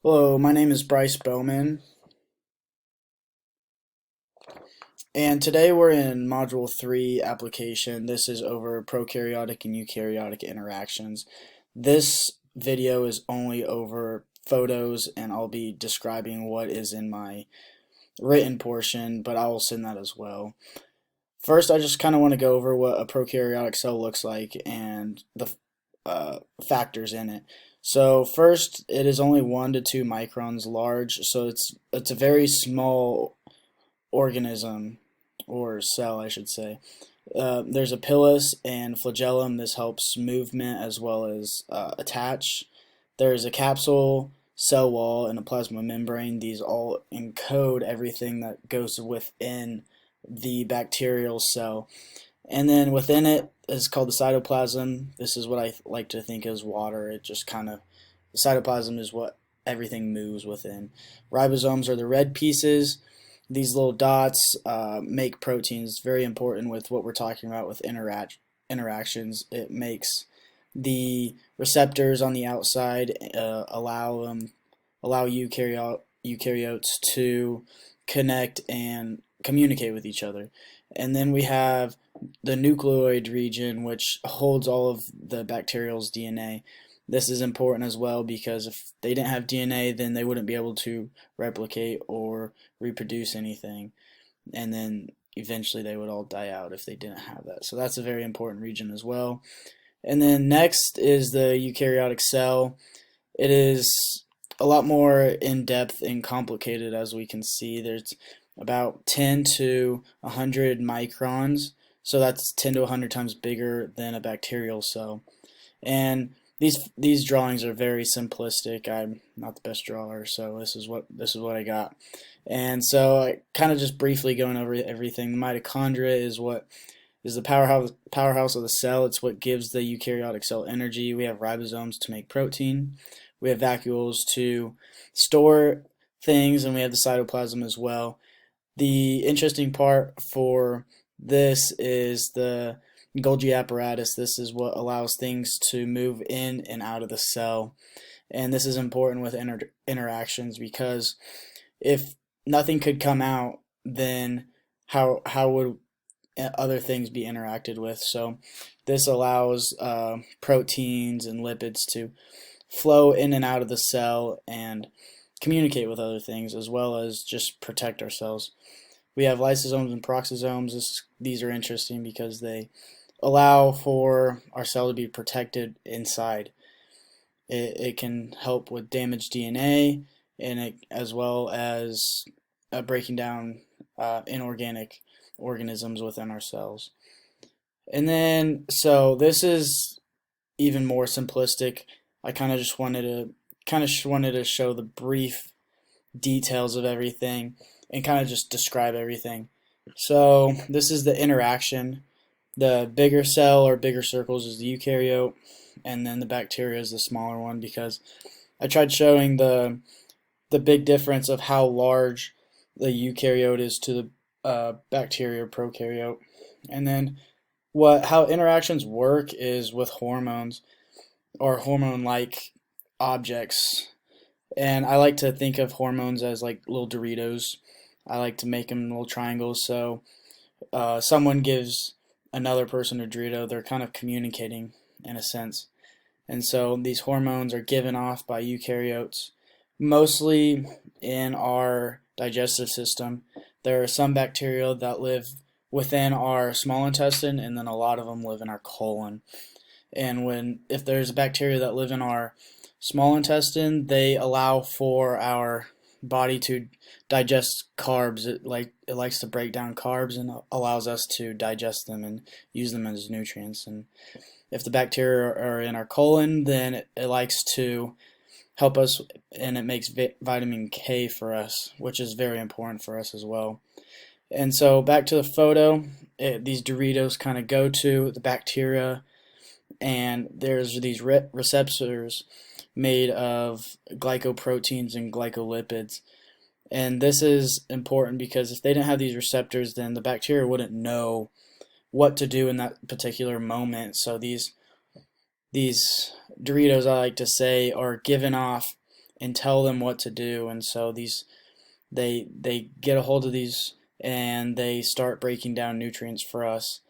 Hello, my name is Bryce Bowman, and today we're in Module 3 application. This is over prokaryotic and eukaryotic interactions. This video is only over photos, and I'll be describing what is in my written portion, but I will send that as well. First, I just kind of want to go over what a prokaryotic cell looks like and the factors in it. So first, it is only 1 to 2 microns large, so it's a very small organism, or cell I should say. There's a pilus and flagellum. This helps movement as well as attach. There's a capsule, cell wall, and a plasma membrane. These all encode everything that goes within the bacterial cell. And then within it is called the cytoplasm. This is what I like to think as water. It just kind of, the cytoplasm is what everything moves within. Ribosomes are the red pieces. These little dots make proteins. Very important with what we're talking about with interactions. It makes the receptors on the outside allow eukaryotes to connect and communicate with each other. And then we have the nucleoid region, which holds all of the bacterial's DNA. This is important as well because if they didn't have DNA, then they wouldn't be able to replicate or reproduce anything. And then eventually they would all die out if they didn't have that. So that's a very important region as well. And then next is the eukaryotic cell. It is a lot more in depth and complicated, as we can see. There's about 10 to 100 microns, so that's 10 to 100 times bigger than a bacterial cell. And these drawings are very simplistic. I'm not the best drawer, so this is what I got. And so I kind of just briefly going over everything. The mitochondria is the powerhouse of the cell. It's what gives the eukaryotic cell energy. We have ribosomes to make protein. We have vacuoles to store things, and we have the cytoplasm as well. The interesting part for this is the Golgi apparatus. This is what allows things to move in and out of the cell. And this is important with interactions because if nothing could come out, then how would other things be interacted with? So this allows proteins and lipids to flow in and out of the cell and communicate with other things as well as just protect ourselves. We have lysosomes and peroxisomes. These are interesting because they allow for our cell to be protected inside. It can help with damaged DNA and as well as breaking down inorganic organisms within our cells. And then, so this is even more simplistic. I kind of wanted to show the brief details of everything and kind of just describe everything. So this is the interaction. The bigger cell or bigger circles is the eukaryote, and then the bacteria is the smaller one because I tried showing the big difference of how large the eukaryote is to the bacteria or prokaryote. And then how interactions work is with hormones or hormone-like objects. And I like to think of hormones as like little Doritos. I like to make them little triangles. So someone gives another person a Dorito, they're kind of communicating in a sense. And so these hormones are given off by eukaryotes, mostly in our digestive system. There are some bacteria that live within our small intestine, and then a lot of them live in our colon. And if there's bacteria that live in our small intestine, they allow for our body to digest carbs. It likes to break down carbs and allows us to digest them and use them as nutrients. And if the bacteria are in our colon, then it likes to help us, and it makes vitamin K for us, which is very important for us as well. And so back to the photo, these Doritos kind of go to the bacteria, and there's these receptors made of glycoproteins and glycolipids. And this is important because if they didn't have these receptors, then the bacteria wouldn't know what to do in that particular moment. So these Doritos, I like to say, are given off and tell them what to do. And so they get a hold of these and they start breaking down nutrients for us.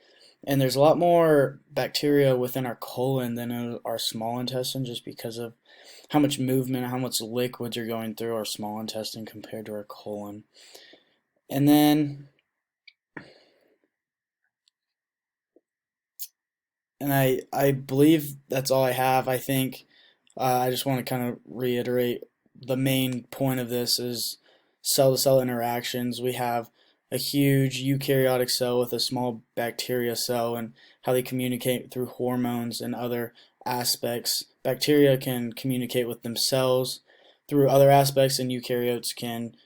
And there's a lot more bacteria within our colon than in our small intestine, just because of how much movement, how much liquids are going through our small intestine compared to our colon. And then, I believe that's all I have. I think I just want to kind of reiterate the main point of this is cell to cell interactions. We have a huge eukaryotic cell with a small bacteria cell, and how they communicate through hormones and other aspects. Bacteria can communicate with themselves through other aspects, and eukaryotes can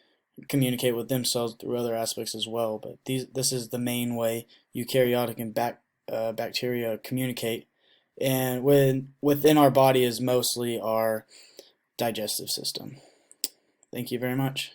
communicate with themselves through other aspects as well. But this is the main way eukaryotic and bacteria communicate. And within our body is mostly our digestive system. Thank you very much.